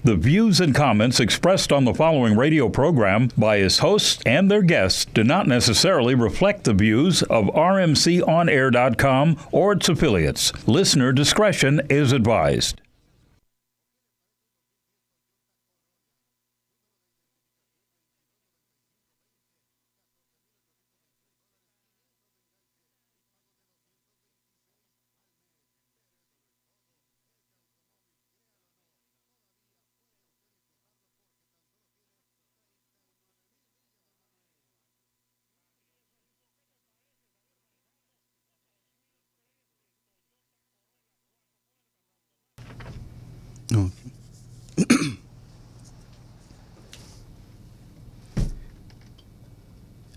The views and comments expressed on the following radio program by its hosts and their guests do not necessarily reflect the views of RMCOnAir.com or its affiliates. Listener discretion is advised.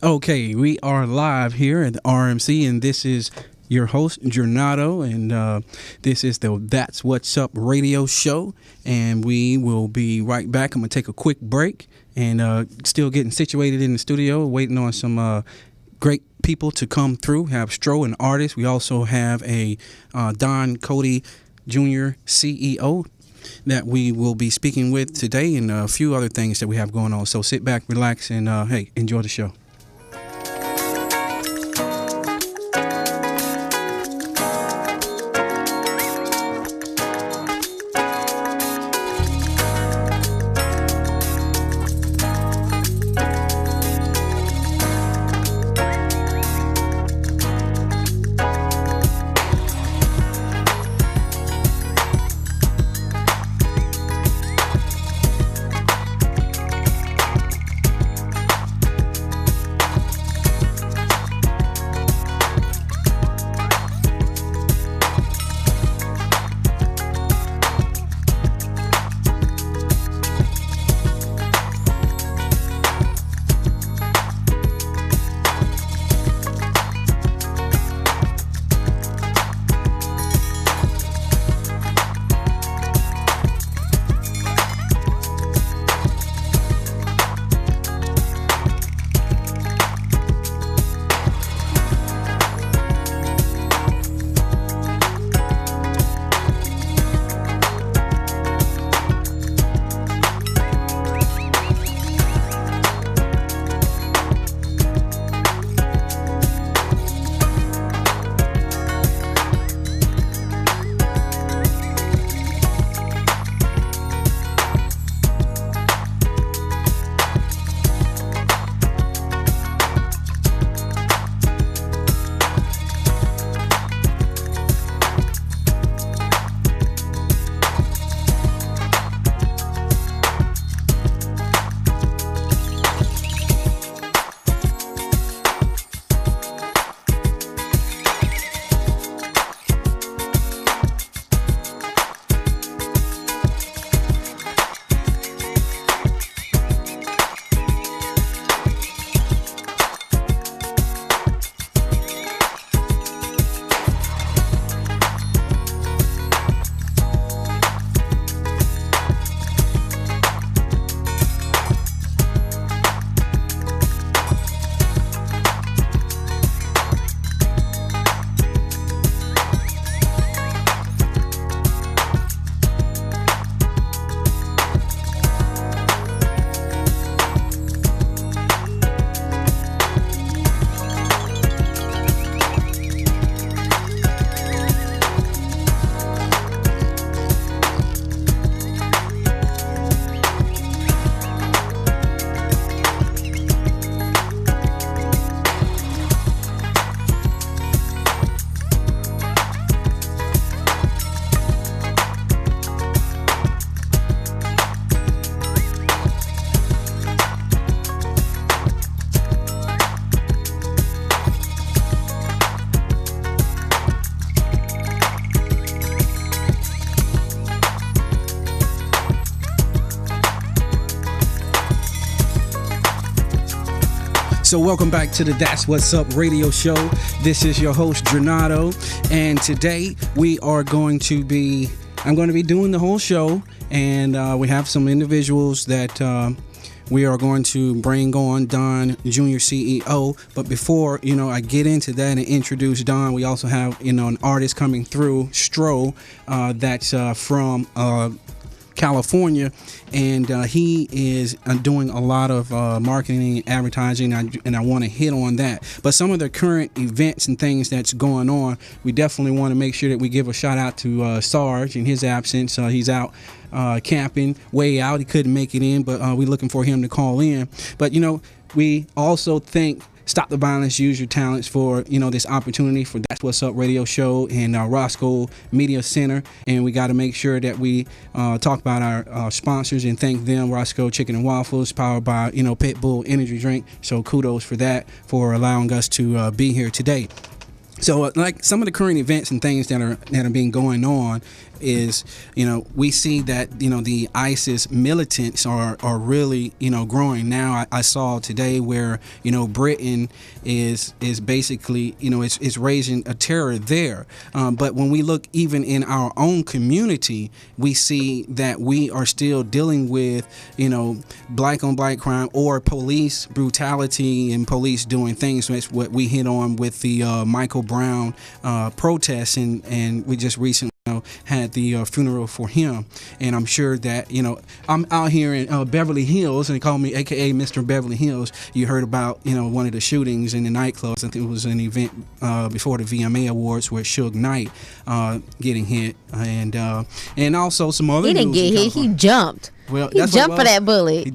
Okay, we are live here at the RMC, and this is your host, Jornado, and this is the That's What's Up radio show, and we will be right back. I'm going to take a quick break, and still getting situated in the studio, waiting on some great people to come through. Have Stro, an artist. We also have a Don Cody Jr. CEO that we will be speaking with today, and a few other things that we have going on. So sit back, relax, and hey, enjoy the show. So welcome back to the That's What's Up radio show. This is your host, Jornado, and today we are going to be, I'm going to be doing the whole show, and we have some individuals that we are going to bring on, Don Jr. CEO. But before, I get into that and introduce Don, we also have, an artist coming through, Stro, that's from California, and he is doing a lot of marketing and advertising, and I want to hit on that. But some of the current events and things that's going on, we definitely want to make sure that we give a shout out to Sarge in his absence. He's out camping, way out. He couldn't make it in, but we're looking for him to call in. But, we also thank Stop the Violence, Use Your Talents for, this opportunity for That's What's Up radio show and Roscoe Media Center. And we got to make sure that we talk about our sponsors and thank them. Roscoe Chicken and Waffles, powered by, Pitbull Energy Drink. So kudos for that, for allowing us to be here today. So like some of the current events and things that are being going on is, we see that, the ISIS militants are really, growing. Now I saw today where, Britain is basically, it's raising a terror there. But when we look even in our own community, we see that we are still dealing with, black on black crime or police brutality and police doing things. That's what we hit on with the Michael Brown protests, and we just recently had the funeral for him. And I'm sure that, I'm out here in Beverly Hills, and they call me AKA Mr. Beverly Hills. You heard about, one of the shootings in the nightclubs. I think it was an event before the VMA Awards where Suge Knight getting hit, and also some other. He didn't get hit. He jumped. Well, he jumped for that bullet. He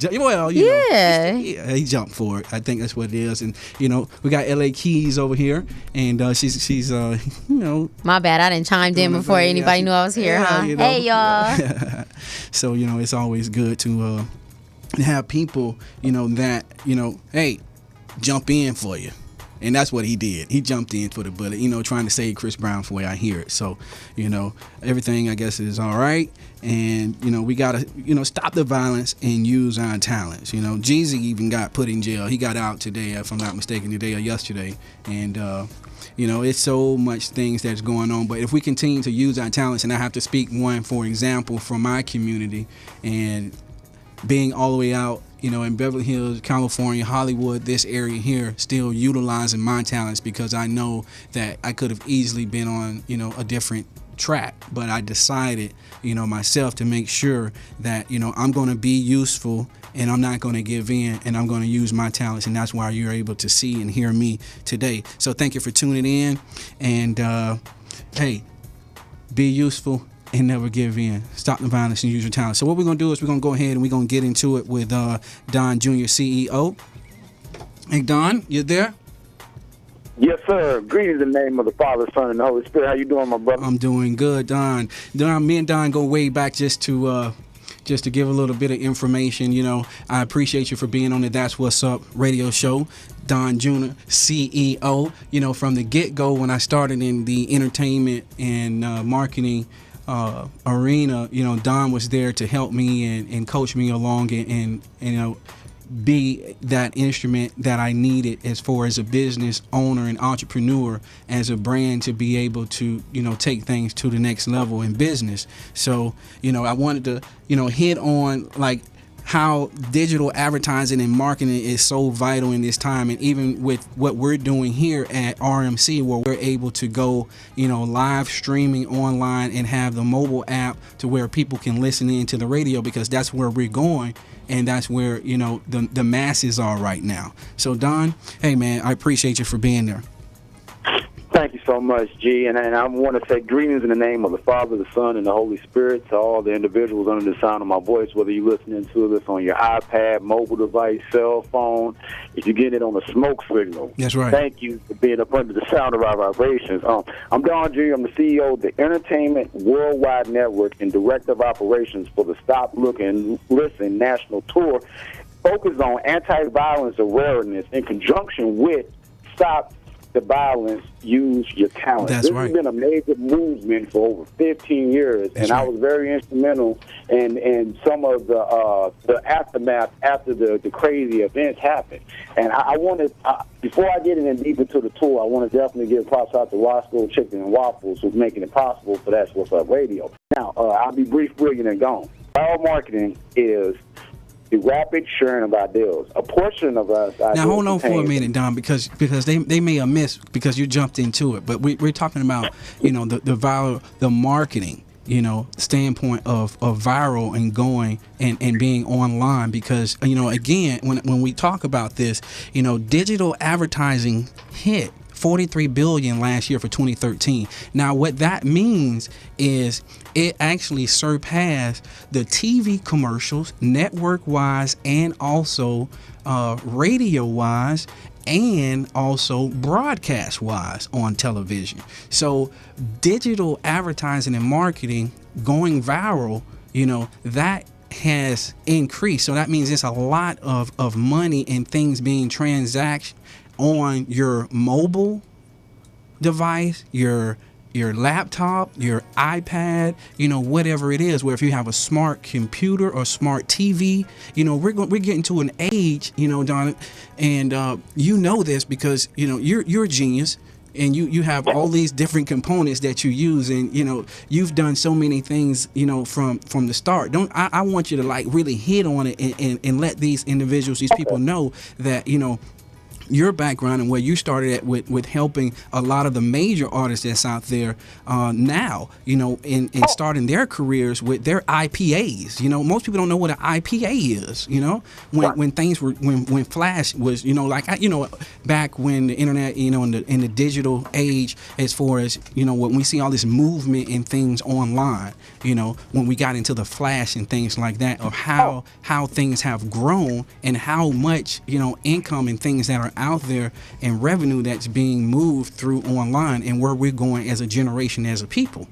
jumped for it. I think that's what it is. And we got LA KEYZ over here, and she's My bad, I didn't chime in before anybody knew I was here, huh? Hey, y'all. So it's always good to have people that hey, jump in for you. And that's what he did. He jumped in for the bullet, trying to save Chris Brown for the way I hear it. So, everything, I guess, is all right. And, we got to, stop the violence and use our talents. Jeezy even got put in jail. He got out today, if I'm not mistaken, today or yesterday. And, it's so much things that's going on. But if we continue to use our talents, and I have to speak one, for example, from my community, and being all the way out, in Beverly Hills, California, Hollywood, this area here, still utilizing my talents, because I know that I could have easily been on, a different track. But I decided, myself, to make sure that, I'm going to be useful, and I'm not going to give in, and I'm going to use my talents. And that's why you're able to see and hear me today. So thank you for tuning in. And, hey, be useful and never give in. Stop the violence and use your talent. So what we're going to do is we're going to go ahead and we're going to get into it with Don Jr., CEO. Hey, Don, you there? Yes, sir. Greetings in the name of the Father, Son, and the Holy Spirit. How you doing, my brother? I'm doing good, Don. Me and Don go way back just to give a little bit of information. I appreciate you for being on the That's What's Up radio show. Don Jr., CEO. From the get-go, when I started in the entertainment and marketing arena, Don was there to help me and coach me along and be that instrument that I needed as far as a business owner and entrepreneur, as a brand, to be able to, take things to the next level in business. So, I wanted to, hit on like how digital advertising and marketing is so vital in this time. And even with what we're doing here at RMC, where we're able to go, live streaming online and have the mobile app to where people can listen in to the radio, because that's where we're going. And that's where, the masses are right now. So, Don, hey, man, I appreciate you for being there. Thank you so much, G. And I want to say greetings in the name of the Father, the Son, and the Holy Spirit to all the individuals under the sound of my voice, whether you're listening to this on your iPad, mobile device, cell phone, if you're getting it on a smoke signal. That's right. Thank you for being up under the sound of our vibrations. I'm Don G. I'm the CEO of the Entertainment Worldwide Network and Director of Operations for the Stop, Look, and Listen National Tour, focused on anti-violence awareness in conjunction with Stop the Violence, Use Your Talent. That's this right. has been a major movement for over 15 years, That's and right. I was very instrumental in some of the aftermath after the crazy events happened. And I wanted, before I get in deep into the tour, I want to definitely give props out to Roscoe Chicken and Waffles for making it possible for That's What's Up Radio. Now, I'll be brief, brilliant, and gone. Our marketing is the rapid sharing of ideas. A portion of us. Now hold on for a minute, Don, because they may have missed, because you jumped into it. But we're talking about the marketing. standpoint of viral and going and being online, because again, when we talk about this, digital advertising hit $43 billion last year for 2013. Now, what that means is it actually surpassed the TV commercials, network-wise, and also radio-wise, and also broadcast-wise on television. So, digital advertising and marketing going viral, that has increased. So that means it's a lot of money and things being transacted on your mobile device, your laptop, your iPad, whatever it is, where if you have a smart computer or smart TV, we're getting to an age, Don, and this because, you're a genius. And you have all these different components that you use, and you've done so many things from the start. I want you to really hit on it and let these individuals, these people know that your background and where you started at with helping a lot of the major artists that's out there now, in starting their careers with their IPAs. Most people don't know what an IPA is. When things were when Flash was back when the internet in the digital age, as far as when we see all this movement and things online, when we got into the Flash and things like that, of how things have grown and how much income and things that are out there and revenue that's being moved through online, and where we're going as a generation, as a people.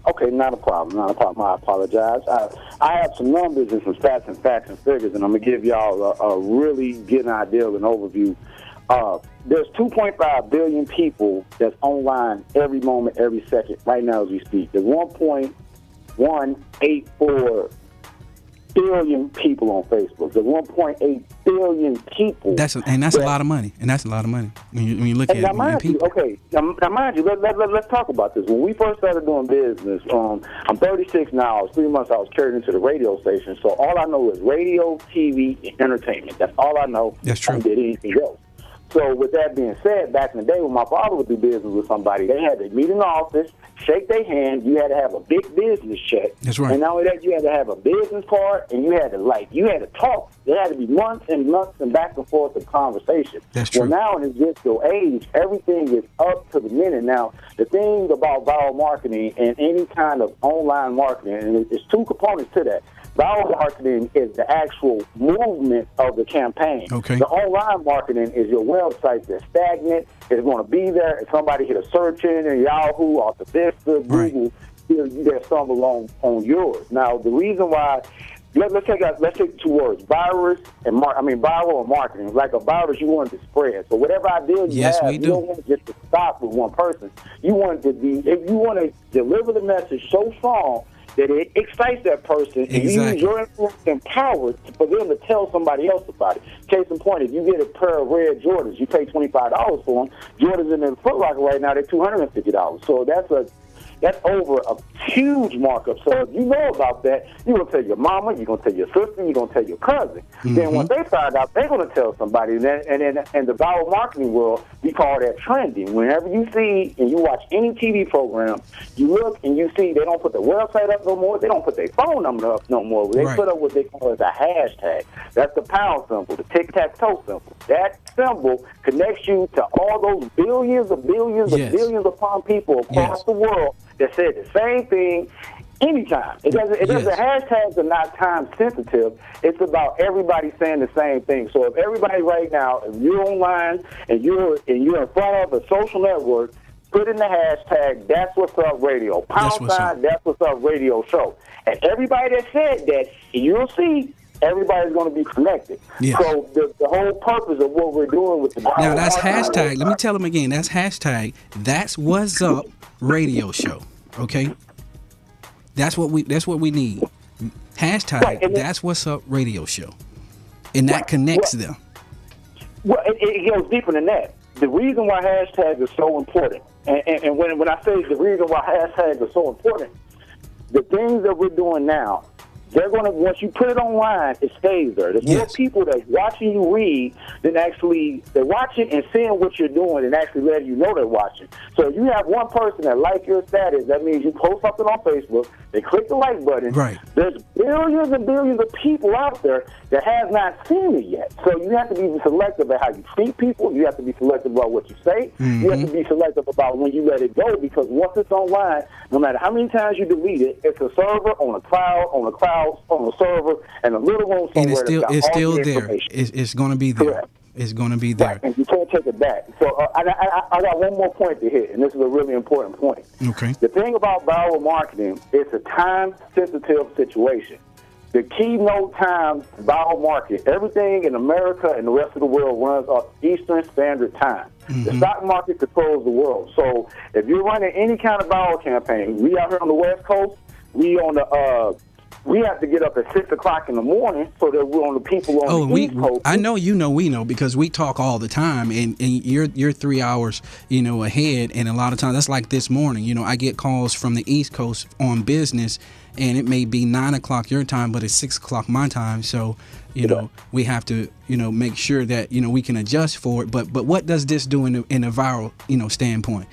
Okay, not a problem. I apologize. I have some numbers and some stats and facts and figures, and I'm going to give y'all a really good idea of an overview. There's 2.5 billion people that's online every moment, every second, right now as we speak. There's 1.184 billion people on Facebook. There's 1.8 billion people. That's a lot of money. And that's a lot of money when you look at it. Now, mind you, let's talk about this. When we first started doing business, I'm 36 now. 3 months I was carried into the radio station. So all I know is radio, TV, and entertainment. That's all I know. That's true. I did anything else. So with that being said, back in the day when my father would do business with somebody, they had to meet in the office, shake their hand. You had to have a big business check. That's right. And not only that, you had to have a business card, and you had to talk. There had to be months and months and back and forth of conversation. That's true. Well, now in this digital age, everything is up to the minute. Now, the thing about viral marketing and any kind of online marketing, and there's two components to that. Viral marketing is the actual movement of the campaign. Okay. The online marketing is your website that's stagnant. It's going to be there. If somebody hit a search in Yahoo, Alta Vista, Google, they'll stumble on yours. Now, the reason why, let's take two words: viral and marketing. Like a virus, you want it to spread. So whatever idea you have, you don't want it just to stop with one person. You want it to be, if you want to deliver the message so strong that it excites that person, and you use your influence and power for them to tell somebody else about it. Case in point, if you get a pair of red Jordans, you pay $25 for them. Jordans in the Foot Locker right now, they're $250. So that's over a huge markup. So if you know about that, you're going to tell your mama, you're going to tell your sister, you're going to tell your cousin. Mm-hmm. Then once they find out, they're going to tell somebody. And then in the viral marketing world, we call that trending. Whenever you see and you watch any TV program, you look and you see they don't put the website up no more. They don't put their phone number up no more. They put up what they call as a hashtag. That's the pound symbol, the tic-tac-toe symbol. That symbol connects you to all those billions of billions upon people across the world that said the same thing anytime. It doesn't. Hashtags are not time sensitive. It's about everybody saying the same thing. So if everybody right now, if you're online and you're in front of a social network, put in the hashtag That's What's Up Radio. Pound sign That's What's Up Radio show. And everybody that said that, you'll see everybody's going to be connected. Yeah. So the whole purpose of what we're doing with the now that's hashtag. Let me tell them again. That's hashtag That's What's Up Radio show. Okay, that's what we need. Hashtag That's What's Up Radio show, and that connects them. Well, it goes deeper than that. The reason why hashtags are so important, and when I say the reason why hashtags are so important, the things that we're doing now, they're going to, once you put it online, it stays there. There's more people that's watching you read than actually, they're watching and seeing what you're doing and actually letting you know they're watching. So if you have one person that like your status, that means you post something on Facebook, they click the like button. Right. There's billions and billions of people out there that has not seen it yet. So you have to be selective about how you treat people. You have to be selective about what you say. You have to be selective about when you let it go, because once it's online, no matter how many times you delete it, it's a server on a cloud, on a server, and a little room somewhere. And it's still there. It's going to be there. Correct. It's going to be there. Right. And you can't take it back. So I got one more point to hit, and this is a really important point. Okay. The thing about viral marketing, it's a time-sensitive situation. The keynote time viral market, everything in America and the rest of the world runs off Eastern Standard Time. The stock market controls the world. So if you're running any kind of viral campaign, we out here on the West Coast, we have to get up at 6 o'clock in the morning so that we're on the people on the East Coast. I know we know because we talk all the time, and you're 3 hours ahead, and a lot of times that's like this morning. I get calls from the East Coast on business, and it may be 9 o'clock your time, but it's 6 o'clock my time. So we have to make sure that we can adjust for it. But what does this do in a viral standpoint?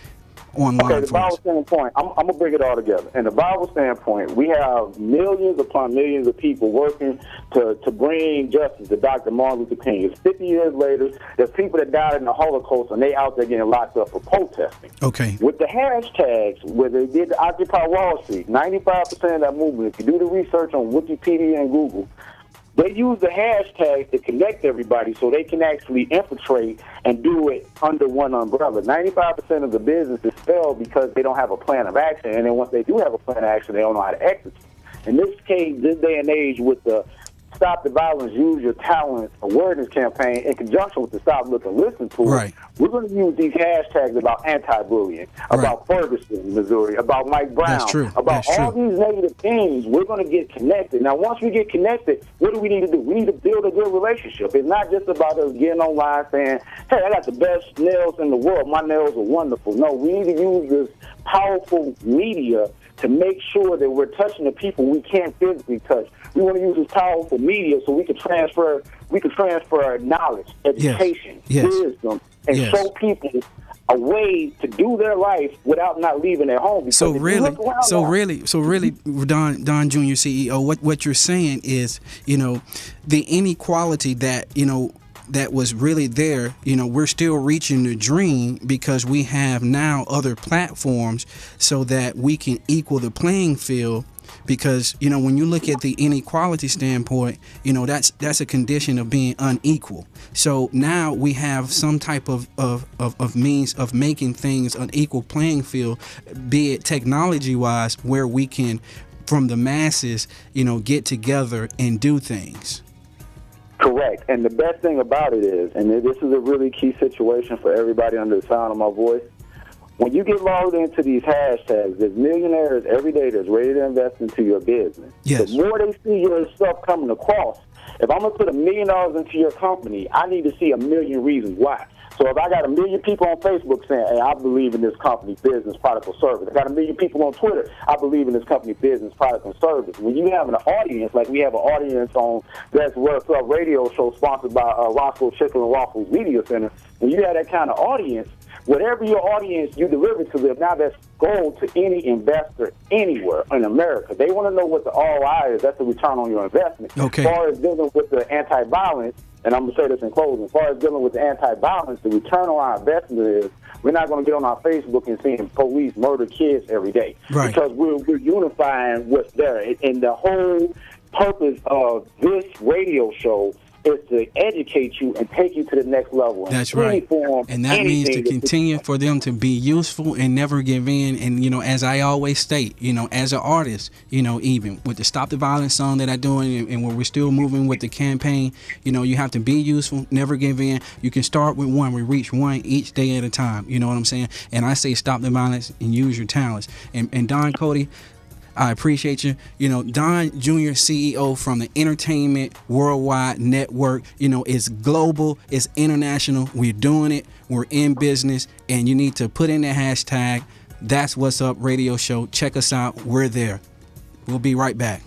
Online. Okay, the viral standpoint, I'm going to bring it all together. In the viral standpoint, we have millions upon millions of people working to bring justice to Dr. Martin Luther King. It's 50 years later. There's people that died in the Holocaust, and they out there getting locked up for protesting. Okay. With the hashtags, where they did the Occupy Wall Street, 95% of that movement, if you do the research on Wikipedia and Google, they use the hashtag to connect everybody so they can actually infiltrate and do it under one umbrella. 95% of the businesses fail because they don't have a plan of action, and then once they do have a plan of action, they don't know how to execute. In this case, this day and age, with the Stop the Violence, Use Your Talent awareness campaign in conjunction with the Stop, Look, and Listen tool, we're going to use these hashtags about anti-bullying, about Ferguson, Missouri, about Mike Brown, about all these negative things. We're going to get connected. Now, once we get connected, what do we need to do? We need to build a good relationship. It's not just about us getting online saying, hey, I got the best nails in the world. My nails are wonderful. No, we need to use this powerful media to make sure that we're touching the people we can't physically touch. We want to use this powerful media so we can transfer knowledge, education, wisdom, and show people a way to do their life without not leaving their home. Because so really, Don Jr. CEO, what you're saying is, the inequality that that was really there, we're still reaching the dream because we have now other platforms so that we can equal the playing field. Because, when you look at the inequality standpoint, that's a condition of being unequal. So now we have some type of means of making things an equal playing field, be it technology-wise, where we can, from the masses, get together and do things. Correct. And the best thing about it is, and this is a really key situation for everybody under the sound of my voice, when you get logged into these hashtags, there's millionaires every day that's ready to invest into your business. Yes. The more they see your stuff coming across, if I'm going to put $1 million into your company, I need to see 1 million reasons why. So if I got 1 million people on Facebook saying, hey, I believe in this company, business, product, or service. I got 1 million people on Twitter, I believe in this company, business, product, and service. When you have an audience, like we have an audience on That's What's Up radio show sponsored by Roscoe Chicken and Waffles Media Center, when you have that kind of audience, whatever your audience you deliver to them, now that's gold to any investor anywhere in America. They want to know what the ROI is. That's the return on your investment. Okay. As far as dealing with the anti-violence, and I'm going to say this in closing, as far as dealing with the anti-violence, the return on our investment is we're not going to get on our Facebook and seeing police murder kids every day. Right. Because we're unifying what's there. And the whole purpose of this radio show is to educate you and take you to the next level. That's right. And that means to continue for them to be useful and never give in. And, as I always state, as an artist, even with the Stop the Violence song that I'm doing and where we're still moving with the campaign, you have to be useful, never give in. You can start with one. We reach one each day at a time. You know what I'm saying? And I say stop the violence and use your talents. And Don Cody, I appreciate you. Don Jr. CEO from the Entertainment Worldwide Network. It's global, it's international. We're doing it. We're in business, and you need to put in the hashtag That's What's Up Radio Show. Check us out. We're there. We'll be right back.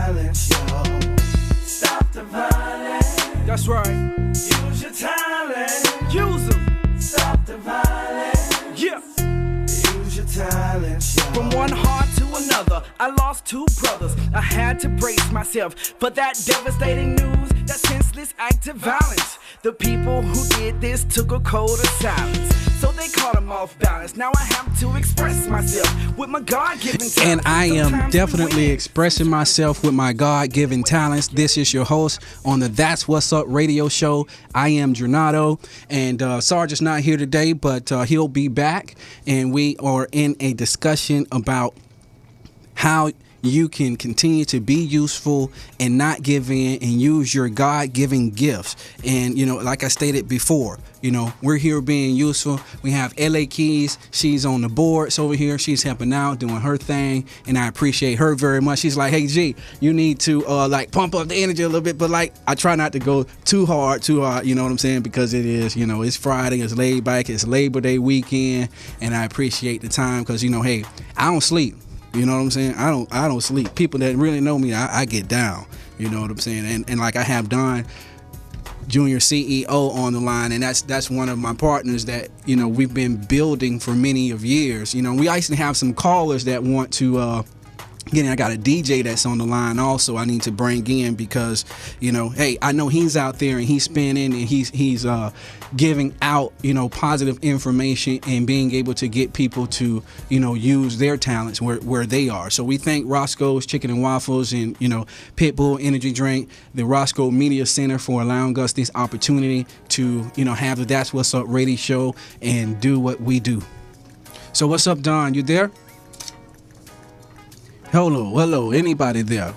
violence, yo. Stop the violence. That's right. Use your talent. Use them. Stop the violence. Yeah. Use your talent, yo. From one heart to another, I lost 2 brothers. I had to brace myself for that devastating news, that senseless act of violence. The people who did this took a code of silence, so they caught them off balance. Now I have to express myself with my God-given talents. And I am definitely expressing myself with my God-given talents. This is your host on the That's What's Up radio show. I am Jornado, and Sarge is not here today, but he'll be back, and we are in a discussion about how you can continue to be useful and not give in and use your God-given gifts. And, you know, like I stated before, you know, we're here being useful. We have LA KEYZ. She's on the boards over here. She's helping out, doing her thing, and I appreciate her very much. She's like, hey, G, you need to, like, pump up the energy a little bit. But, like, I try not to go too hard, you know what I'm saying? Because it is, you know, it's Friday, it's laid back, it's Labor Day weekend, and I appreciate the time because, you know, hey, I don't sleep. You know what I'm saying? I don't sleep. People that really know me, I get down. You know what I'm saying? And like I have Don, Junior CEO, on the line, and that's one of my partners that, you know, we've been building for many of years. You know, we actually have some callers that want to Again, I got a DJ that's on the line also I need to bring in because, you know, hey, I know he's out there and he's spinning and he's giving out, you know, positive information and being able to get people to, you know, use their talents where they are. So we thank Roscoe's Chicken and Waffles and, you know, Pitbull Energy Drink, the Roscoe Media Center for allowing us this opportunity to, you know, have the That's What's Up radio show and do what we do. So what's up, Don? You there? Hello, anybody there?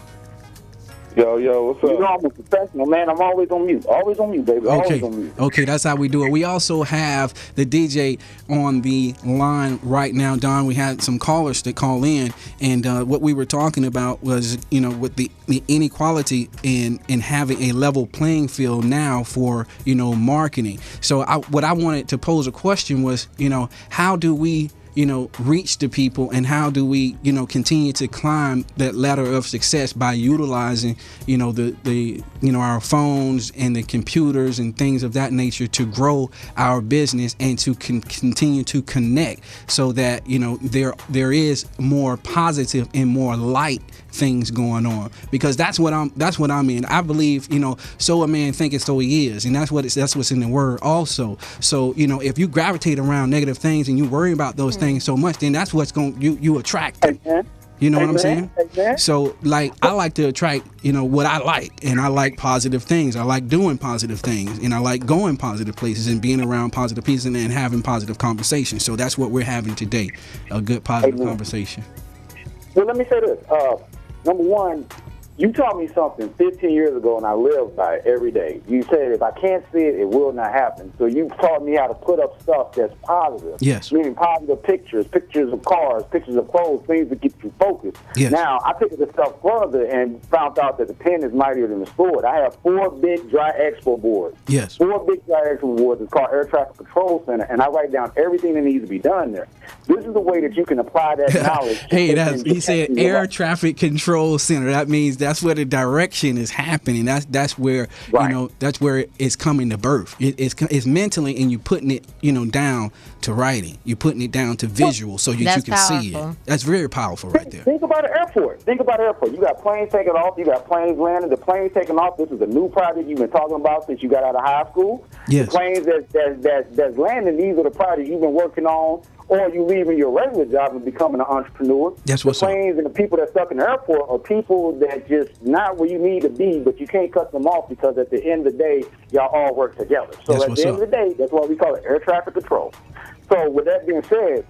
Yo, what's up? You know I'm a professional, man. I'm always on mute. Always on mute, baby. Always on mute. Okay, that's how we do it. We also have the DJ on the line right now, Don. We had some callers that call in, and what we were talking about was, you know, with the inequality in having a level playing field now for, you know, marketing. So what I wanted to pose a question was, you know, how do we, you know, reach the people, and how do we, you know, continue to climb that ladder of success by utilizing, you know, the you know, our phones and the computers and things of that nature to grow our business and to continue to connect so that, you know, there is more positive and more light things going on, because that's what I'm in. I believe, you know, so a man thinketh so he is, and that's what's in the word also. So, you know, if you gravitate around negative things and you worry about those things so much, then that's what's going you attract them. You know what I'm saying? So, like, I like to attract, you know, what I like, and I like positive things. I like doing positive things, and I like going positive places and being around positive people and having positive conversations. So that's what we're having today, a good positive conversation. Well, let me say this. Number one, you taught me something 15 years ago, and I live by it every day. You said, if I can't see it, it will not happen. So you taught me how to put up stuff that's positive. Yes. Meaning positive pictures of cars, pictures of clothes, things that keep you focused. Yes. Now, I took it a step further and found out that the pen is mightier than the sword. I have 4 big dry expo boards. Yes. 4 big dry expo boards. It's called Air Traffic Control Center, and I write down everything that needs to be done there. This is the way that you can apply that knowledge. Hey, he said Air Traffic Control Center. That means that's where the direction is happening. That's where, you know, that's where it's coming to birth. It's mentally, and you putting it, you know, down to writing. You're putting it down to visual so you can see it. That's very powerful right there. Think about an airport. You got planes taking off. You got planes landing. The planes taking off. This is a new project you've been talking about since you got out of high school. Yes. The planes that's landing, these are the projects you've been working on. Or you leaving your regular job and becoming an entrepreneur. That's what's up. The planes and the people that stuck in the airport are people that just not where you need to be, but you can't cut them off because at the end of the day, y'all all work together. So at the end of the day, that's why we call it air traffic control. So with that being said,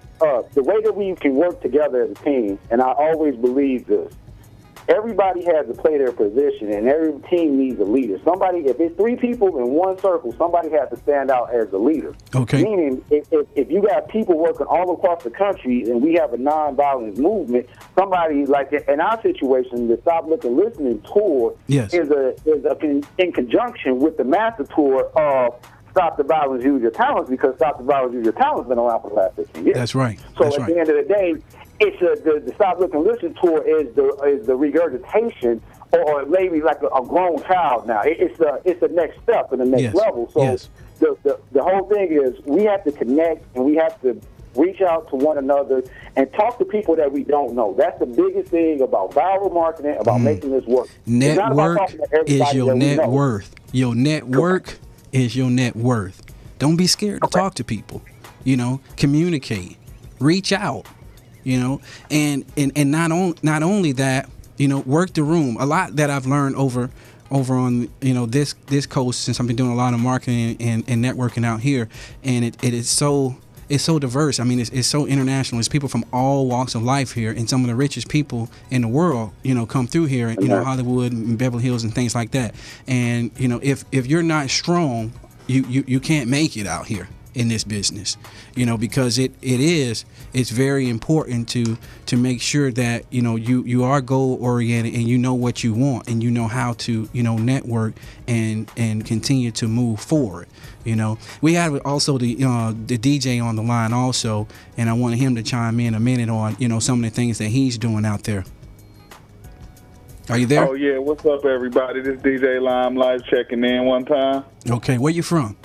the way that we can work together as a team, and I always believe this, everybody has to play their position, and every team needs a leader. If it's 3 people in one circle, somebody has to stand out as the leader. Okay. Meaning, if you got people working all across the country and we have a nonviolent movement, somebody, like in our situation, the Stop Looking Listening tour is in conjunction with the master tour of Stop the Violence, Use Your Talents, because Stop the Violence, Use Your Talents has been around for the last 15 years. That's right. So at the end of the day, it's the Stop Look and Listen tour is the regurgitation or maybe like a grown child now. It's the next step and the next level. So the whole thing is we have to connect and we have to reach out to one another and talk to people that we don't know. That's the biggest thing about viral marketing, about making this work. Network is your net worth. Your network is your net worth. Don't be scared to talk to people. You know, communicate, reach out. You know, and not only that, you know, work the room. A lot that I've learned over on, you know, this coast, since I've been doing a lot of marketing and networking out here, and it is so. It's so diverse. I mean, it's so international. It's people from all walks of life here, and some of the richest people in the world, you know, come through here. You know, Hollywood and Beverly Hills and things like that. And you know, if you're not strong, you can't make it out here in this business. You know, because it's very important to make sure that, you know, you are goal oriented and you know what you want and you know how to, you know, network and continue to move forward. You know, we had also the DJ on the line also, and I wanted him to chime in a minute on, you know, some of the things that he's doing out there. Are you there? Oh yeah, what's up, everybody? This DJ Lime Live checking in one time. Okay, where you from?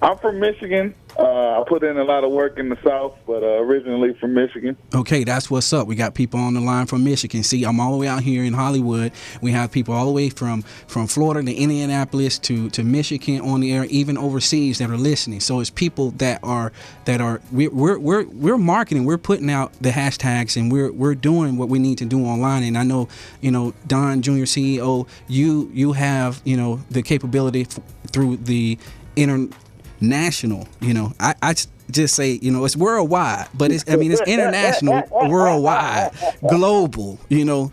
I'm from Michigan. I put in a lot of work in the South, but originally from Michigan. Okay, that's what's up. We got people on the line from Michigan. See, I'm all the way out here in Hollywood. We have people all the way from Florida to Indianapolis to Michigan on the air, even overseas that are listening. So it's people that are we're marketing. We're putting out the hashtags and we're doing what we need to do online. And I know, you know, Don Jr. CEO, you have, you know, the capability through the international, you know, I just say, you know, it's worldwide, but it's international, worldwide, global, you know,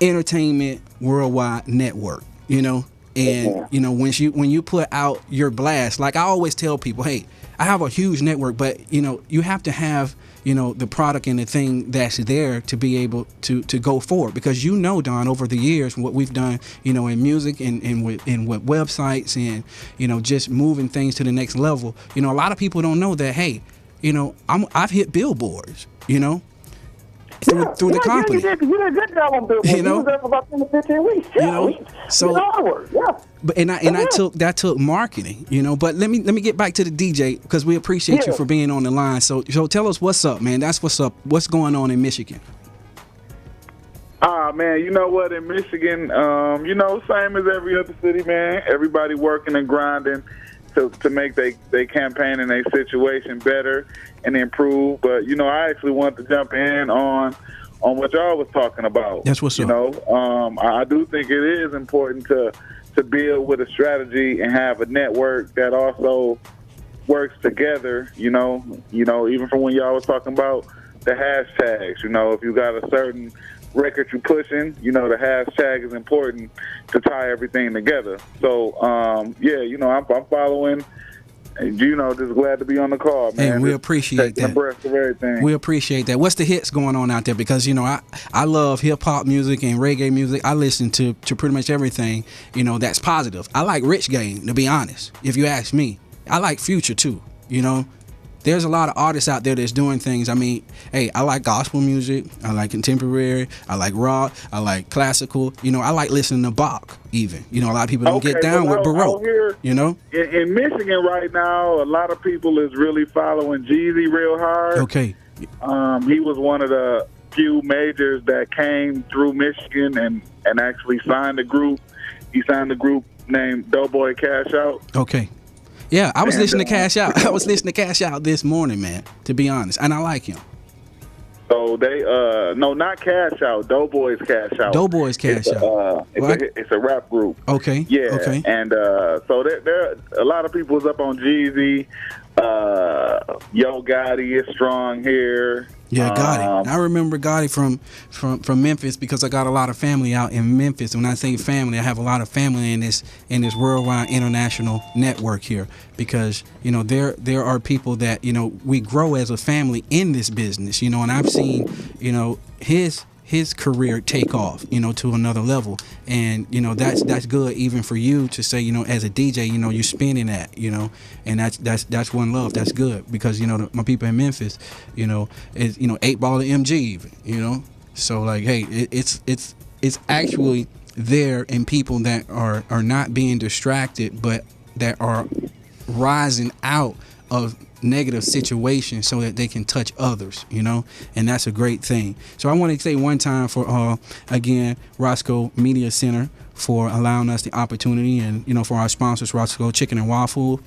entertainment worldwide network, you know. And you know, when you put out your blast, like I always tell people, hey, I have a huge network, but you know, you have to have, you know, the product and the thing that's there to be able to go forward. Because you know, Don, over the years, what we've done, you know, in music and with websites and, you know, just moving things to the next level. You know, a lot of people don't know that, hey, you know, I've hit billboards, you know, through the company. You did a good job on billboards. You know? You was there for about 10 to 15 weeks. Yeah, you know, so but that took marketing, you know. But let me get back to the DJ, because we appreciate you for being on the line. So tell us what's up, man. That's what's up. What's going on in Michigan? Man, you know what, in Michigan, you know, same as every other city, man. Everybody working and grinding to make they campaign and their situation better and improve. But you know, I actually want to jump in on what y'all was talking about. That's what's up. You know, I do think it is important to build with a strategy and have a network that also works together. You know, even from when y'all was talking about the hashtags. You know, if you got a certain record you pushing, you know, the hashtag is important to tie everything together. So, yeah, you know, I'm following. You know, just glad to be on the call, man. Hey, we appreciate that. Abreast of everything. We appreciate that. What's the hits going on out there? Because, you know, I love hip-hop music and reggae music. I listen to pretty much everything, you know, that's positive. I like Rich Gang, to be honest, if you ask me. I like Future, too, you know. There's a lot of artists out there that's doing things. I mean, hey, I like gospel music. I like contemporary. I like rock. I like classical. You know, I like listening to Bach even. You know, a lot of people don't get down with Baroque. Here, you know? In Michigan right now, a lot of people is really following Jeezy real hard. Okay. He was one of the few majors that came through Michigan and actually signed a group. He signed a group named Doughboy Cash Out. Okay. Yeah, I was listening to Cash Out. I was listening to Cash Out this morning, man, to be honest. And I like him. So they, no, not Cash Out. Doughboys Cash Out. Doughboys Cash Out. It's a rap group. Okay. Yeah. Okay. And so there a lot of people is up on Jeezy. Yo Gotti is strong here. Yeah, Gotti. I remember Gotti from Memphis, because I got a lot of family out in Memphis. When I say family, I have a lot of family in this worldwide international network here, because, you know, there are people that, you know, we grow as a family in this business, you know, and I've seen, you know, his career take off, you know, to another level. And, you know, that's good even for you to say, you know, as a DJ, you know, you're spinning that, you know, and that's one love. That's good, because, you know, my people in Memphis, you know, is, you know, 8 Ball of MG even, you know. So like, hey, it's it's actually there in people that are not being distracted, but that are rising out of negative situations so that they can touch others, you know, and that's a great thing. So I want to say one time for again, Roscoe Media Center for allowing us the opportunity, and you know, for our sponsors, Roscoe Chicken and Waffle,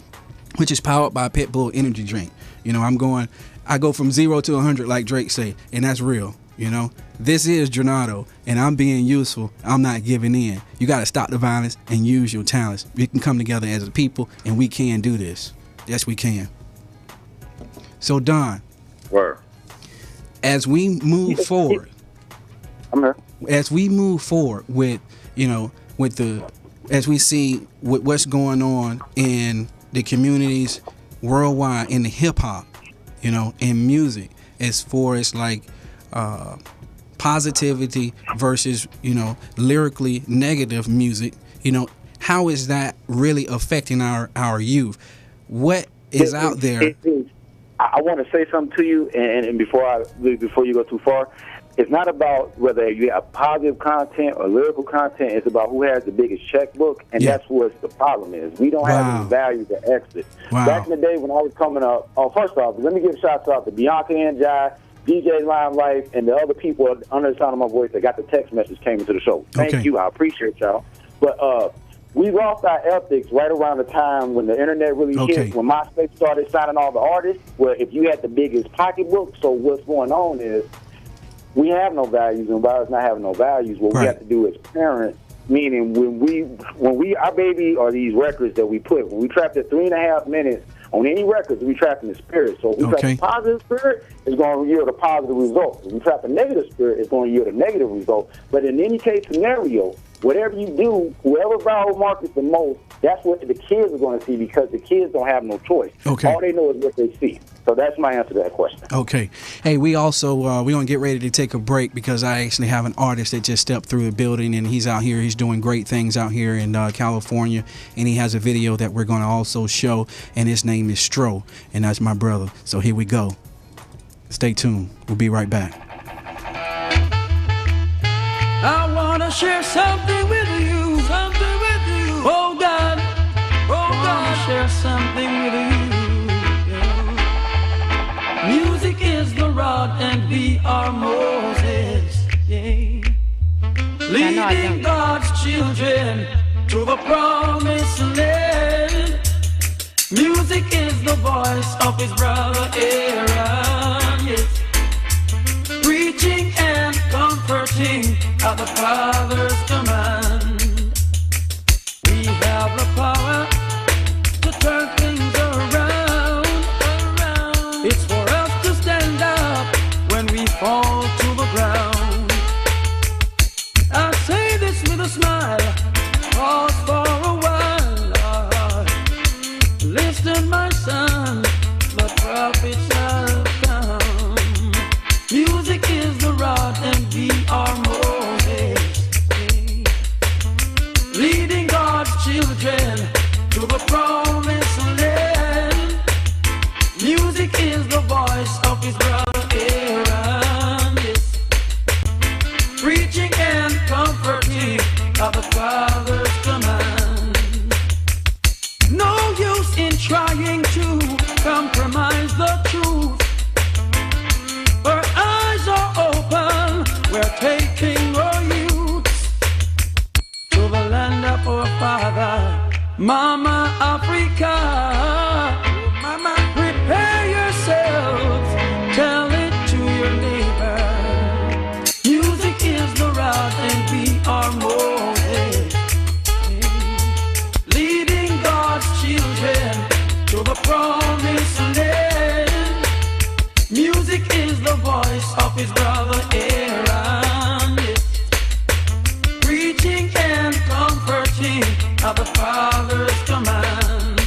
which is powered by Pitbull energy drink. You know, I go from 0 to 100 like Drake say, and that's real. You know, this is Jornado, and I'm being useful. I'm not giving in. You got to stop the violence and use your talents. We can come together as a people, and we can do this. Yes, we can. So, Don, Word. As we move forward, as we move forward with, you know, as we see what's going on in the communities worldwide in the hip hop, you know, in music, as far as like positivity versus, you know, lyrically negative music, you know, how is that really affecting our youth? What is out there? I want to say something to you, and before you go too far, it's not about whether you have positive content or lyrical content. It's about who has the biggest checkbook, and that's what the problem is. We don't have any value to exit. Back in the day when I was coming up, first off, let me give shouts out to Bianca and Jai, DJ Limelight, and the other people under the sound of my voice that got the text message came into the show. Thank you. I appreciate y'all. But we lost our ethics right around the time when the internet really hit, when MySpace started signing all the artists, where if you had the biggest pocketbook. So what's going on is we have no values, and by us not having no values, what we have to do as parents, meaning when we our baby are these records that we put, when we trap at 3.5 minutes on any records, we trap in the spirit. So if we trap a positive spirit, it's going to yield a positive result. If we trap a negative spirit, it's going to yield a negative result. But in any case scenario, whatever you do, whoever viral markets the most, that's what the kids are going to see, because the kids don't have no choice. All they know is what they see. So that's my answer to that question. Okay. Hey, we also, we're going to get ready to take a break, because I actually have an artist that just stepped through the building, and he's out here. He's doing great things out here in California, and he has a video that we're going to also show, and his name is Stro, and that's my brother. So here we go. Stay tuned. We'll be right back. I wanna share something with you, oh God, share something with you. Yeah. Music is the rod and we are Moses, leading God's children to the promised land. Music is the voice of his brother Aaron, yes, preaching and comforting at the Father's command. We have the power to turn things around. It's for us to stand up when we fall to the ground. I say this with a smile, pause for a while. Listen, my son, the prophets have come. Music is the rod and we are Moses, leading God's children to the promised land. Music is the voice of his brother Aaron, yes, preaching and comforting at the Father's command. No use in trying to compromise the truth. Our eyes are open, we're taking our youths to the land of our father, Mama Africa. Mama, prepare yourselves, tell it to your neighbor. Music is the rod and we are Moses, leading God's children to the promised land. Music is the voice of his brother Aaron, yes, preaching and comforting at the Father's command.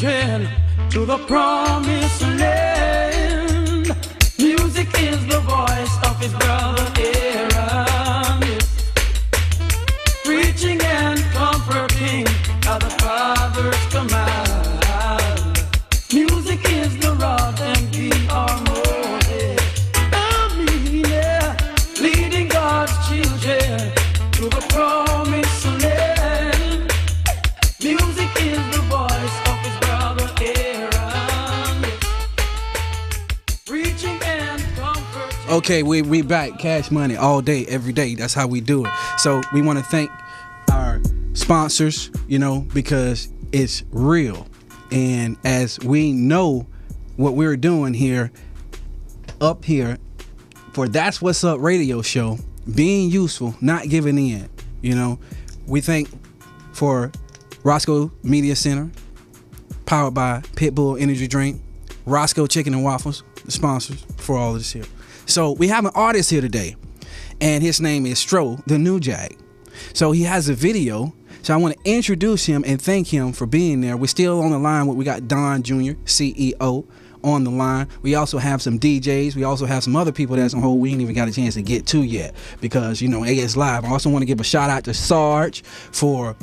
children to the promised land. Music is the voice of his brother Aaron, preaching and comforting at the Father's command. Music is the rod and we are Moses. Leading God's children to the promised land. Music is the voice of his brother Aaron, preaching and comforting. Okay, we back. Cash Money all day, every day. That's how we do it. So we want to thank our sponsors, you know, because it's real. And as we know what we're doing here, up here, for That's What's Up radio show, being useful, not giving in, you know, we thank for Roscoe Media Center, powered by Pitbull Energy Drink, Roscoe Chicken and Waffles, the sponsors for all of this here. So we have an artist here today, and his name is Stro, the New Jack. So he has a video. So I want to introduce him and thank him for being there. We're still on the line. We got Don Jr., CEO, on the line. We also have some DJs. We also have some other people that's on hold we ain't even got a chance to get to yet because, you know, AS Live. I also want to give a shout out to Sarge for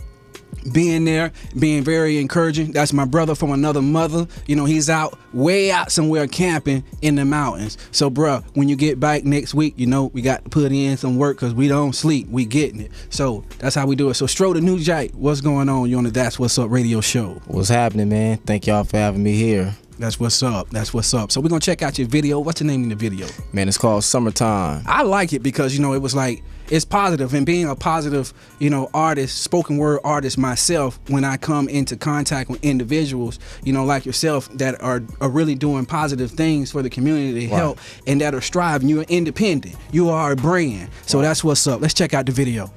being there, being very encouraging. That's my brother from another mother. You know, he's out, way out somewhere camping in the mountains. So, bruh, when you get back next week, you know, we got to put in some work because we don't sleep. We getting it. So that's how we do it. So, Stro, the New Jack, what's going on? You on the That's What's Up radio show. What's happening, man? Thank y'all for having me here. That's what's up. That's what's up. So we're going to check out your video. What's the name of the video? Man, it's called Summertime. I like it because, you know, it was like, it's positive. And being a positive, you know, artist, spoken word artist myself, when I come into contact with individuals, you know, like yourself, that are really doing positive things for the community to help and that are striving. You're independent. You are a brand. So that's what's up. Let's check out the video.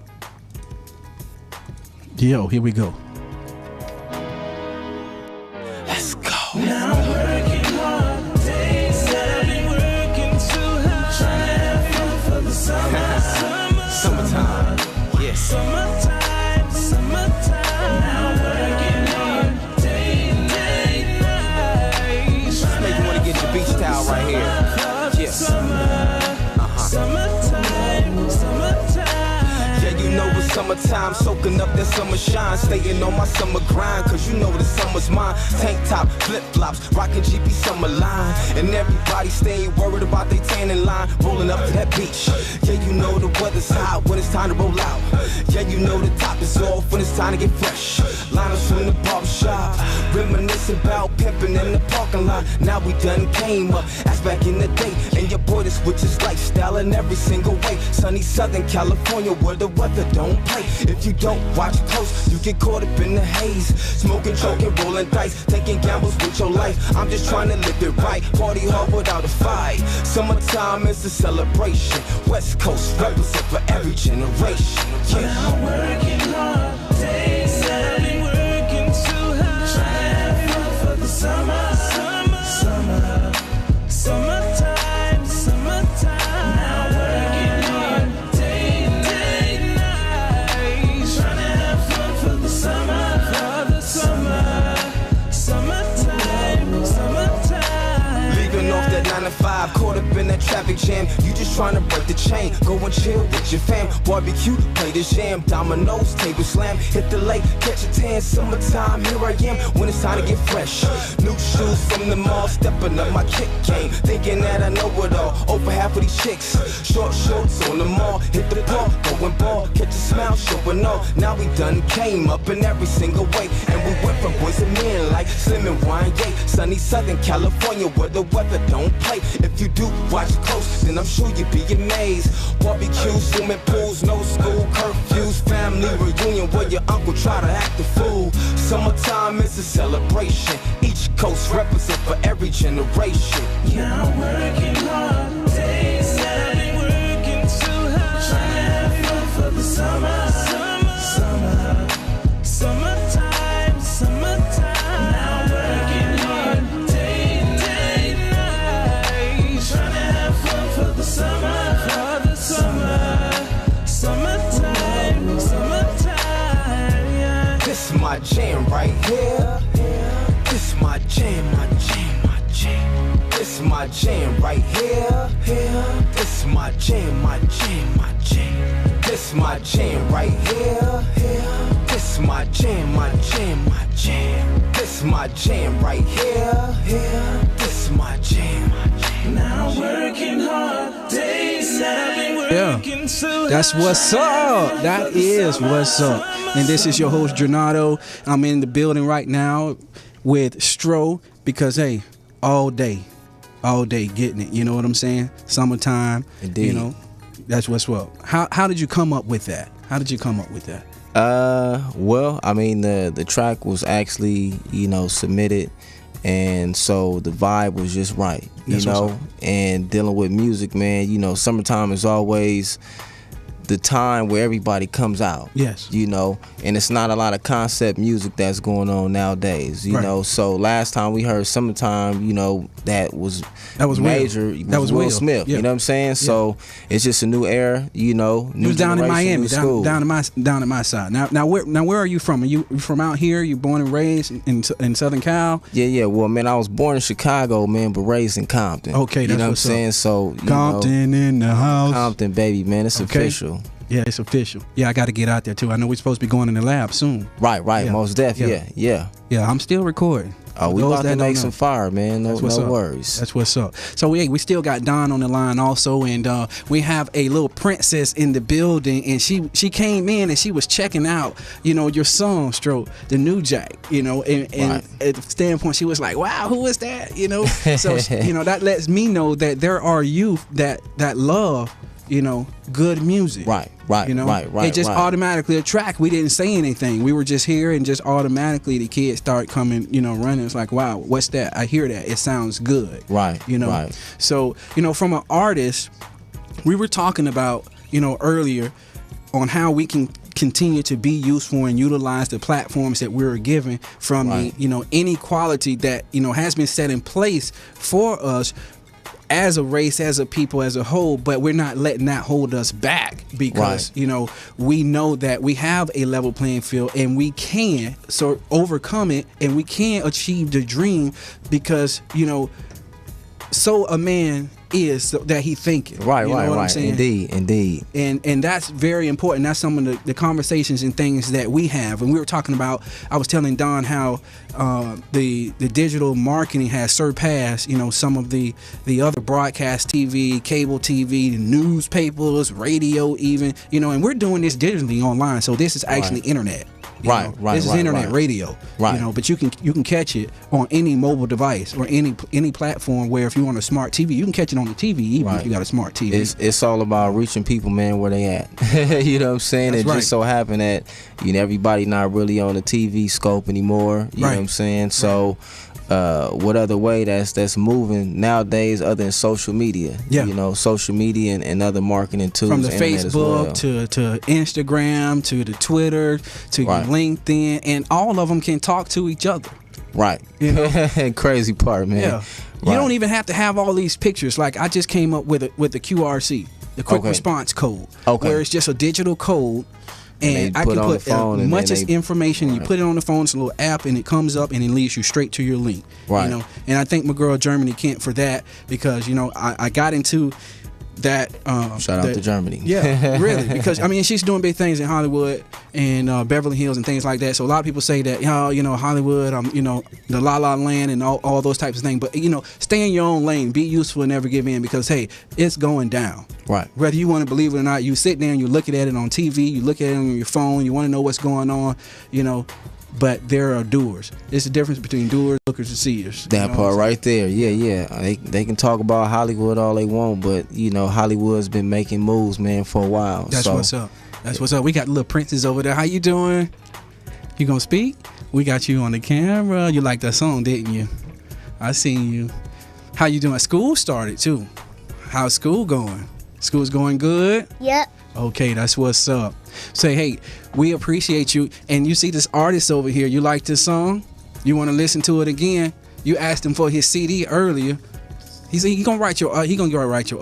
Yo, here we go. Let's go. Now I'm working hard days. I've been working too hard. Trying to have fun for the summer. Summertime. Yes. Summertime. Summertime. Now I'm working hard day and night. Just make you want to get your beach towel right here. Yes. Summertime. Summertime. Yeah, you know it's summertime, soaking up that summer shine, staying on my summer grind, cause you know the summer's mine. Tank top, flip-flops, rocking GP summer line, and everybody stay worried about they tanning line, rolling up to that beach. Yeah, you know the weather's hot when it's time to roll out. Yeah, you know the top is off when it's time to get fresh. Liners from the barbershop, reminiscing about pimping in the parking lot. Now we done came up, that's back in the day, and your boy this with his lifestyle in every single way. Sunny Southern California where the weather don't play. If you don't watch close, you get caught up in the haze. Smoking, choking, rolling dice, taking gambles with your life. I'm just trying to live it right, party hard without a fight. Summertime is a celebration. West Coast represent for every generation. Yeah. I'm working hard days. I've been working too hard. Trying to have fun for the summer. Summertime. Summertime. Now I'm working hard day and night. Trying to have fun for the summer. Summertime. Leaving off that 9 to 5, caught up in that traffic jam. You just trying to break the chain, go and chill with your fam. Barbecue, play the jam, dominoes, table slam. Hit the lake, catch a tan, summertime, here I am. When it's time to get fresh, new shoes from the mall, stepping up my kick game. Thinking that I know it all, over half of these chicks. Short shorts on the mall, hit the ball, going ball, catch a smile, showing off. Now we done came up in every single way, and we went from boys and men like Slim and Wine Gate. Sunny Southern California where the weather don't play. If you do watch close, then I'm sure you'd be amazed. Barbecue, swimming pools, no school curfews, family reunion where your uncle try to act the fool. Summertime is a celebration. Each coast represent for every generation. Now I'm working hard days. I've been working too hard. Trying to have fun for the summer. Summertime. Now I'm working hard day and night. Trying to have fun for the summer. Summertime. This is my jam right here. This is my jam, my jam, my jam. This my jam right here, here. This my jam, my jam, my jam. This my jam right here, here. This my jam, my jam, my jam. This my jam right here, here. This my jam, my jam. Now I'm working hard, days that I've been working so That's what's up. That is what's up. And this is your host, Jornado. I'm in the building right now with Stro because, hey, all day getting it. You know what I'm saying? Summertime. Indeed. You know, that's what's up. How did you come up with that? How did you come up with that? Well, I mean, the track was actually, submitted, and so the vibe was just right, and dealing with music, man, summertime is always the time where everybody comes out. Yes. And it's not a lot of concept music that's going on nowadays, Right. So last time we heard Summertime, that was major. That was Will Smith, yeah. you know what I'm saying? Yeah. So it's just a new era, new He was down in Miami, school. down in my side. Now where are you from? Are you from out here? You born and raised in Southern Cal? Yeah. Well, man, I was born in Chicago, man, but raised in Compton. Okay, that's you know what I'm what's up. saying? So Compton in the house. Compton, baby, man, it's Okay. official. Yeah, it's official. Yeah, I got to get out there too. I know we're supposed to be going in the lab soon. Right, Yeah. most definitely, yeah. Yeah, I'm still recording. Oh, we Those about that to don't make know. some fire, man. No That's what's up. worries. That's what's up. So we still got Don on the line also, and we have a little princess in the building, and she came in and she was checking out, your song, Stroke, the new Jack, and Right. at the standpoint, she was like, wow, who is that? So that lets me know that there are youth that love, good music. Right. It just automatically attract. We didn't say anything. We were just here, and just automatically the kids start coming, running. It's like, wow, what's that? I hear that. It sounds good. Right. Right. So, from an artist, we were talking about, earlier on how we can continue to be useful and utilize the platforms that we're given from Right. the, inequality that, has been set in place for us as a race, as a people, as a whole, but we're not letting that hold us back because, we know that we have a level playing field and we can overcome it and we can achieve the dream because, so a man is so that he thinketh. Right. You know what I'm saying? Indeed. And that's very important. That's some of the conversations and things that we have. And we were talking about, I was telling Don how the digital marketing has surpassed, some of the other broadcast TV, cable TV, the newspapers, radio even, and we're doing this digitally online. So this is actually internet. Right. This is internet radio. Right. But you can catch it on any mobile device or any platform where if you want a smart TV, you can catch it on the TV even if you got a smart TV. It's all about reaching people, man, where they at. You know what I'm saying? That's It right. just so happened that everybody not really on the TV scope anymore. You know what I'm saying? So what other way that's moving nowadays other than social media? Yeah. Social media and other marketing tools. From the internet as well. Facebook to Instagram to the Twitter to Right. LinkedIn, and all of them can talk to each other. Right. Crazy part, man. Yeah. Right. You don't even have to have all these pictures. Like I just came up with the QRC, the quick Okay. response code, Okay. where it's just a digital code. And they I put can it on put the phone and much then as they- information. You Right. put it on the phone. It's a little app, and it comes up and it leads you straight to your link. Right. And I thank my girl Germany Kent for that because I got into that. Shout out to Germany. Yeah, really, because she's doing big things in Hollywood and Beverly Hills and things like that. So a lot of people say that Hollywood, the La La Land and all those types of things. But stay in your own lane, be useful, and never give in because hey, it's going down. Right. Whether you want to believe it or not, you sit there and you look at it on TV, you look at it on your phone, you want to know what's going on, but there are doers. It's the difference between doers, lookers, and seers. That part right there. Yeah. They can talk about Hollywood all they want, but Hollywood's been making moves, man, for a while. That's what's up. That's what's up. We got little princess over there. How you doing? You gonna speak? We got you on the camera. You liked that song, didn't you? I seen you. How you doing? School started too. How's school going? School's going good? Yep. Okay, that's what's up. Say, hey, we appreciate you. And you see this artist over here. You like this song? You want to listen to it again? You asked him for his CD earlier. He gonna write your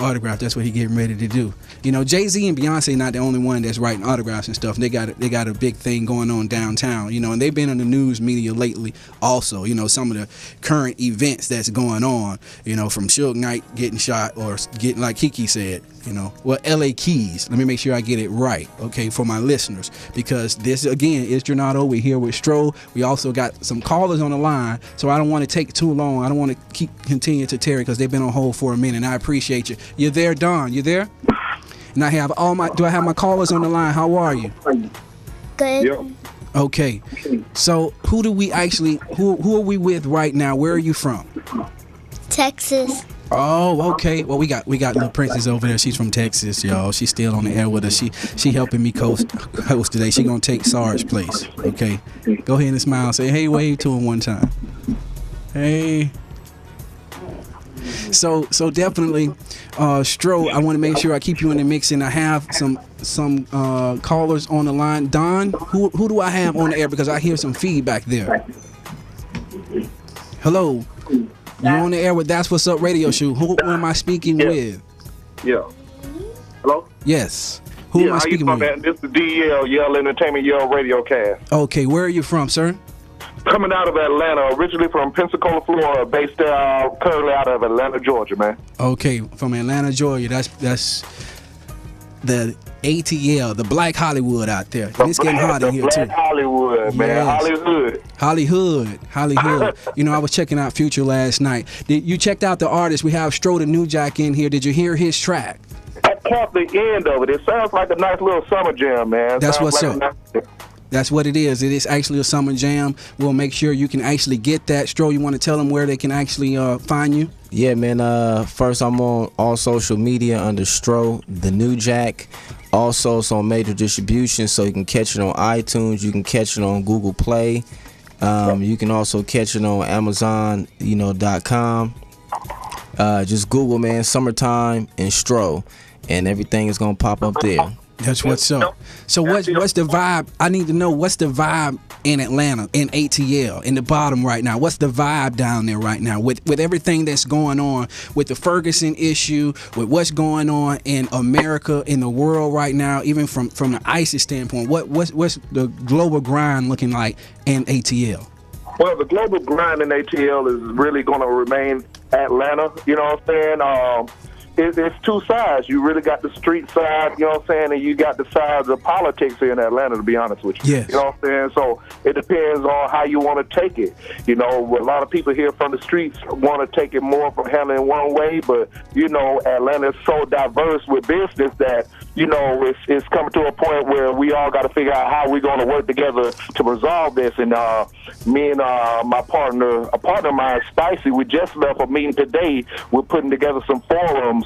autograph. That's what he getting ready to do. You know, Jay-Z and Beyonce not the only one that's writing autographs and stuff. They got a big thing going on downtown. You know, and they've been in the news media lately. Also, you know, some of the current events that's going on. You know, from Suge Knight getting shot or getting, like Kiki said. You know, well, L.A. KEYZ. Let me make sure I get it right, okay, for my listeners, because this again is Jornado. We're here with Stro. We also got some callers on the line, so I don't want to take too long. I don't want to continue to Terry because they've been on hold for a minute. And I appreciate you. You there, Don? You there? And I have do I have my callers on the line? How are you? Good. Yep. Okay. So who are we with right now? Where are you from? Texas. Oh, okay. Well, we got little Princess over there. She's from Texas, y'all. She's still on the air with us. She helping me host today. She gonna take SARGE place. Okay. Go ahead and smile. Say hey, wave to him one time. Hey. So definitely, Stro, I want to make sure I keep you in the mix, and I have some callers on the line. Don, who do I have on the air, because I hear some feedback there. Hello. You on the air with That's What's Up Radio Show. Who am I speaking with? Yeah. Hello? Yes. Who am I speaking with? Man? This is DEL, Yell Entertainment, Yell Radio Cast. Okay, where are you from, sir? Coming out of Atlanta, originally from Pensacola, Florida, based currently out of Atlanta, Georgia, man. Okay, from Atlanta, Georgia. That's the ATL, the Black Hollywood out there. And it's getting hot in here too. Black Hollywood, man. Yes. Hollywood. You know, I was checking out Future last night. You checked out the artist. We have Stro the New Jack in here. Did you hear his track? I caught the end of it. It sounds like a nice little summer jam, man. That's what's up. That's what it is. It is actually a summer jam. We'll make sure you can actually get that. Stro, you want to tell them where they can actually find you? Yeah, man. First, I'm on all social media under Stro the New Jack. Also, it's on major distribution, so you can catch it on iTunes. You can catch it on Google Play. You can also catch it on Amazon.com. Just Google, man, summertime and Stro, and everything is gonna pop up there. That's what's up. So what's the vibe? I need to know what's the vibe in Atlanta, in ATL, in the bottom right now. What's the vibe down there right now with everything that's going on with the Ferguson issue, with what's going on in America, in the world right now, even from the ISIS standpoint? What's the global grind looking like in ATL? Well, the global grind in ATL is really going to remain Atlanta. You know what I'm saying? It's two sides. You really got the street side, you know what I'm saying, and you got the sides of politics here in Atlanta, to be honest with you. Yes. You know what I'm saying? So it depends on how you want to take it. You know, a lot of people here from the streets want to take it more from handling one way, but, you know, Atlanta is so diverse with business that, you know, it's coming to a point where we all got to figure out how we're going to work together to resolve this. And me and a partner of mine, Spicy, we just left a meeting today. We're putting together some forums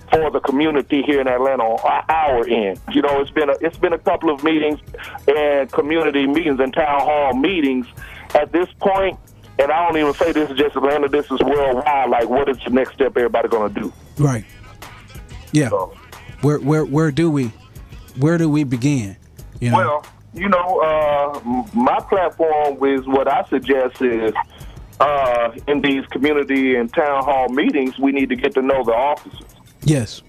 for the community here in Atlanta on our end. You know, it's been a couple of meetings and community meetings and town hall meetings at this point. And I don't even say this is just Atlanta. This is worldwide. Like, what is the next step everybody going to do? Right. Yeah. So, Where do we begin? You know? Well, you know, my platform is what I suggest is in these community and town hall meetings, we need to get to know the officers. Yes.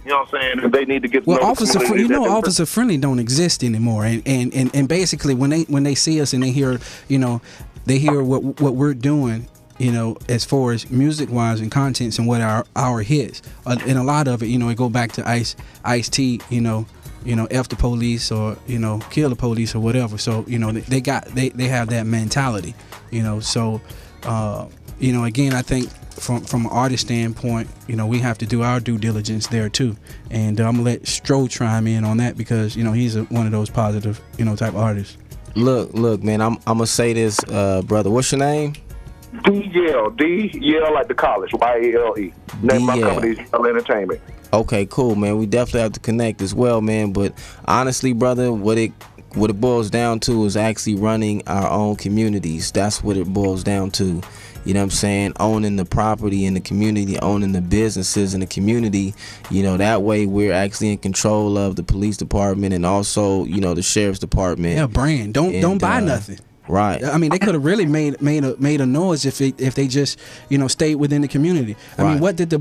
You know what I'm saying? And they need to get to know officer friendly don't exist anymore. And basically when they see us and they hear, you know, they hear what we're doing, you know, as far as music-wise and contents and what our hits, and a lot of it, you know, it go back to Ice-T, you know, F the police or, you know, kill the police or whatever. So, you know, they have that mentality, you know. So, you know, again, I think from an artist standpoint, you know, we have to do our due diligence there too. And I'm gonna let Stro chime in on that because, you know, he's one of those positive, you know, type artists. Look, man, I'm gonna say this, brother. What's your name? D-Yell like the college, Y-A-L-E. Name my company is Yell Entertainment. Okay, cool, man. We definitely have to connect as well, man. But honestly, brother, what it boils down to is actually running our own communities. That's what it boils down to. You know what I'm saying? Owning the property in the community, owning the businesses in the community. You know, that way we're actually in control of the police department and also, you know, the sheriff's department. Yeah, brand. Don't buy nothing. Right. I mean, they could have really made a noise if they just, you know, stayed within the community. I mean, what did the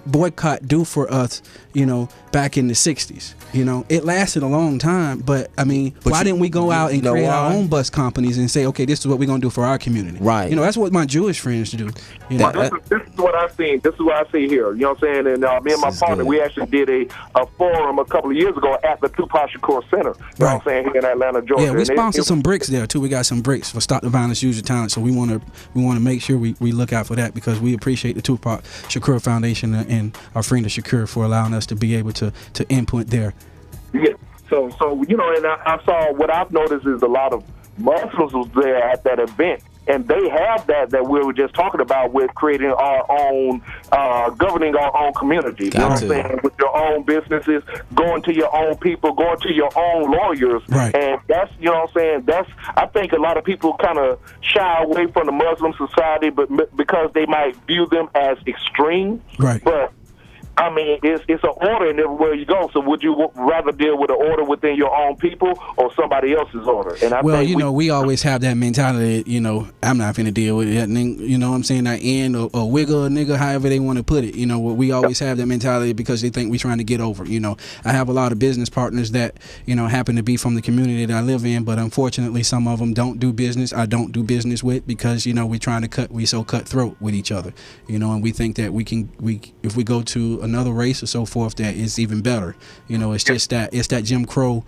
boycott do for us, you know, back in the 60s? You know, it lasted a long time, but I mean, why didn't we go out and create our own bus companies and say, okay, this is what we're going to do for our community? Right. You know, that's what my Jewish friends do. You know? This is what I've seen. This is what I see here. You know what I'm saying? And me and my partner, we actually did a forum a couple of years ago at the Tupac Shakur Center. You know what I'm saying? Here in Atlanta, Georgia. Yeah, we sponsored some bricks there too. We got some bricks for Stop the Violence, Use Your Talent. So we want to make sure we look out for that, because we appreciate the Tupac Shakur Foundation and our friend Shakur for allowing us to be able to input there. Yeah. So you know, and I saw, what I've noticed is a lot of Muslims was there at that event, and they have that we were just talking about with creating our own, governing our own community. You know what I'm saying? With your own businesses, going to your own people, going to your own lawyers. Right. And that's, you know what I'm saying? I think a lot of people kind of shy away from the Muslim society, but because they might view them as extreme. Right. But I mean, it's an order in everywhere you go. So would you rather deal with an order within your own people or somebody else's order? And I think we always have that mentality, you know, I'm not finna deal with it. You know what I'm saying? That end or wiggle a nigga, however they want to put it. You know, we always have that mentality because they think we're trying to get over. You know, I have a lot of business partners that, you know, happen to be from the community that I live in, but unfortunately some of them don't do business. I don't do business with, because, you know, we're trying to we so cutthroat with each other, you know, and we think that if we go to another race or so forth, that it's even better. You know, it's just that Jim Crow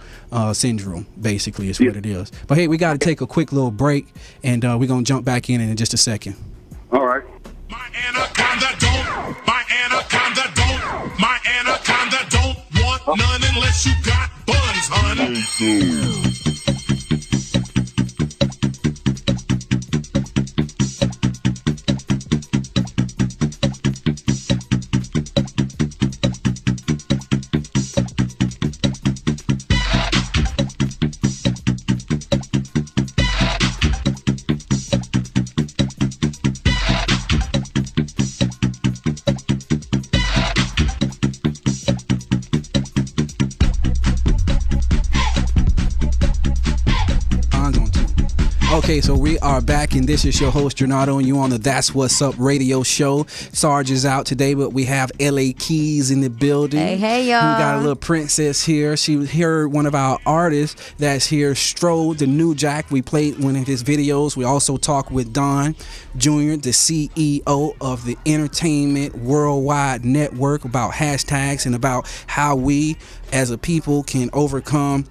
syndrome, basically, is what it is. But hey, we got to take a quick little break, and we're gonna jump back in just a second. All right. My anaconda don't want none unless you got buns, hun. Okay, so we are back, and this is your host, Jornado, and you on the That's What's Up radio show. Sarge is out today, but we have LA KEYZ in the building. Hey, y'all. We got a little princess here. She heard one of our artists that's here, Stro, the New Jack. We played one of his videos. We also talked with Don Jr., the CEO of the Entertainment Worldwide Network, about hashtags and about how we as a people can overcome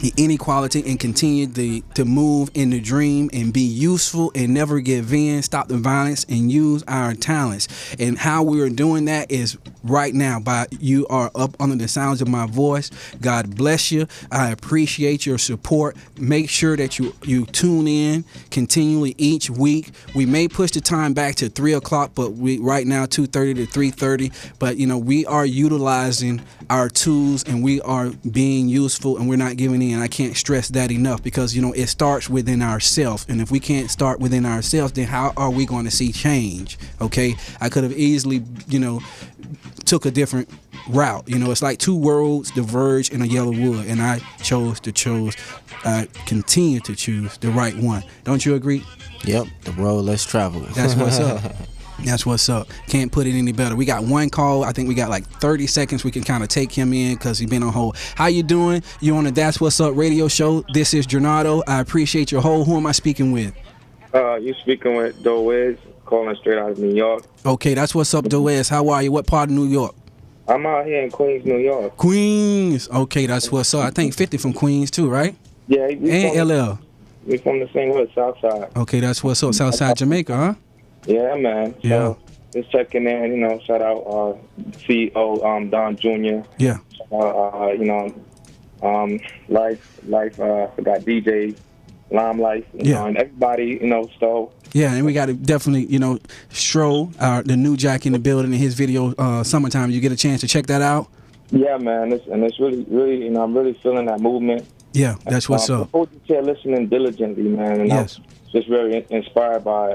the inequality and continue to move in the dream and be useful and never give in, stop the violence, and use our talents. And how we are doing that is right now by you are up under the sounds of my voice. God bless you. I appreciate your support. Make sure that you tune in continually each week. We may push the time back to 3 o'clock, but we right now 2:30 to 3:30. But you know, we are utilizing our tools and we are being useful, and we're not giving in. I can't stress that enough, because you know it starts within ourselves, and if we can't start within ourselves, then how are we going to see change? Okay, I could have easily, you know, took a different route. You know, it's like two roads diverge in a yellow wood, and I continue to choose the right one. Don't you agree? Yep, the road less traveled. That's what's up. That's what's up. Can't put it any better. We got one call. I think we got like 30 seconds. We can kind of take him in because he's been on hold. How you doing? You on the That's What's Up radio show. This is Jornado. I appreciate your hold. Who am I speaking with? You speaking with Doez, calling straight out of New York. Okay, that's what's up, Doez. How are you? What part of New York? I'm out here in Queens, New York. Queens. Okay, that's what's up. I think 50 from Queens too, right? Yeah. And LL. We from the same hood, Southside. Okay, that's what's up. Southside Jamaica, huh? Yeah, man. So, yeah. Just checking in, you know, shout out CEO Don Jr. Yeah. You know, Life, I forgot DJ, Lime Life, you know, and everybody, you know, so. Yeah, and we got to definitely, you know, Stro, the New Jack in the building, in his video, Summertime. You get a chance to check that out? Yeah, man. It's really, you know, I'm really feeling that movement. Yeah, that's what's up. Hold your chair, listening diligently, man. And yes. just very inspired by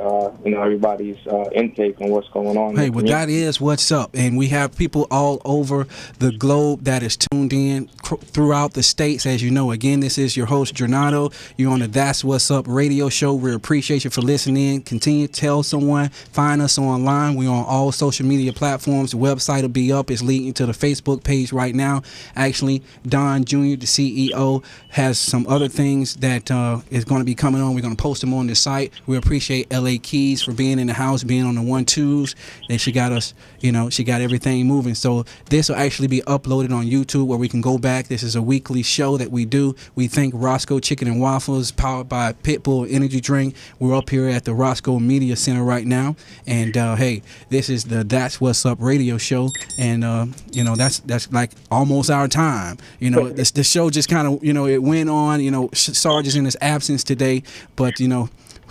everybody's intake on what's going on. Hey, well, that is what's up, and we have people all over the globe that is tuned in throughout the states. As you know, again, this is your host Jornado. You're on the That's What's Up radio show. We appreciate you for listening. Continue to tell someone. Find us online. We're on all social media platforms. The website will be up. It's leading to the Facebook page right now. Actually, Don Jr., the CEO, has some other things that is going to be coming on. We're going to post them on the site. We appreciate LA KEYZ for being in the house, being on the 1-2s. And she got us, she got everything moving. So this will actually be uploaded on YouTube where we can go back. This is a weekly show that we do. We thank Roscoe Chicken and Waffles, powered by Pitbull Energy Drink. We're up here at the Roscoe Media Center right now. And hey, this is the That's What's Up radio show. And that's like almost our time. The show just kind of, it went on. Sarge is in his absence today, but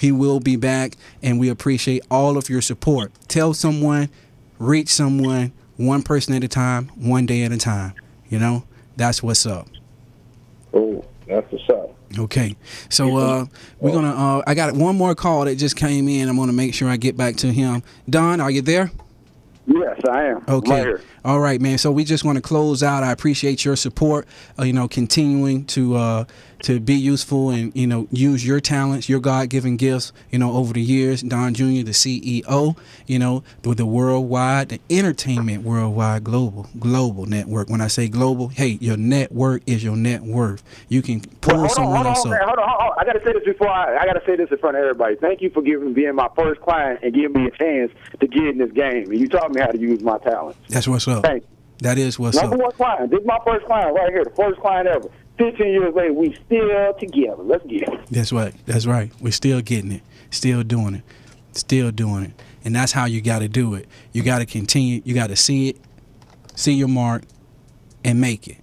he will be back, and we appreciate all of your support. Tell someone, reach someone, one person at a time, one day at a time. That's what's up. Oh, that's what's up. Okay, so we're gonna. I got one more call that just came in. I'm gonna make sure I get back to him. Don, are you there? Yes, I am. Okay. Right here. All right, man. So we just want to close out. I appreciate your support. Continuing to be useful and use your talents, your God-given gifts. Over the years, Don Jr., the CEO. With the worldwide, the entertainment worldwide global network. When I say global, hey, your network is your net worth. You can pull someone else up. Hold on. I gotta say this before I gotta say this in front of everybody. Thank you for being my first client and giving me a chance to get in this game. And you taught me how to use my talents. That's what's up. Thank you. That is what's up. Number one client. This is my first client right here. The first client ever. 15 years later, we still together. Let's get it. That's right. That's right. We're still getting it. Still doing it. Still doing it. And that's how you got to do it. You got to continue. You got to see it, see your mark, and make it.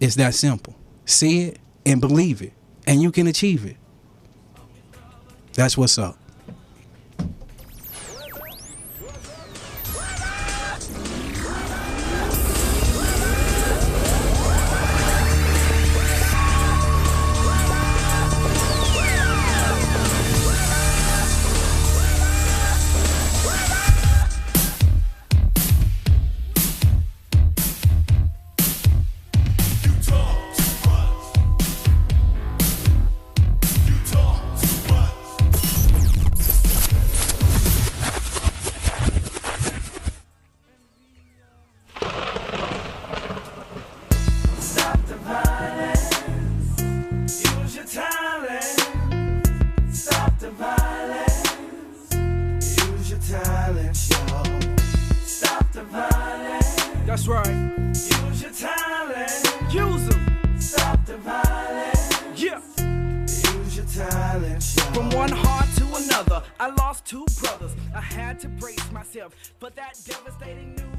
It's that simple. See it and believe it, and you can achieve it. That's what's up. That's right. Use your talent. Use them. Stop the violence. Yeah. Use your talent. From one heart to another, I lost two brothers. I had to brace myself for that devastating news.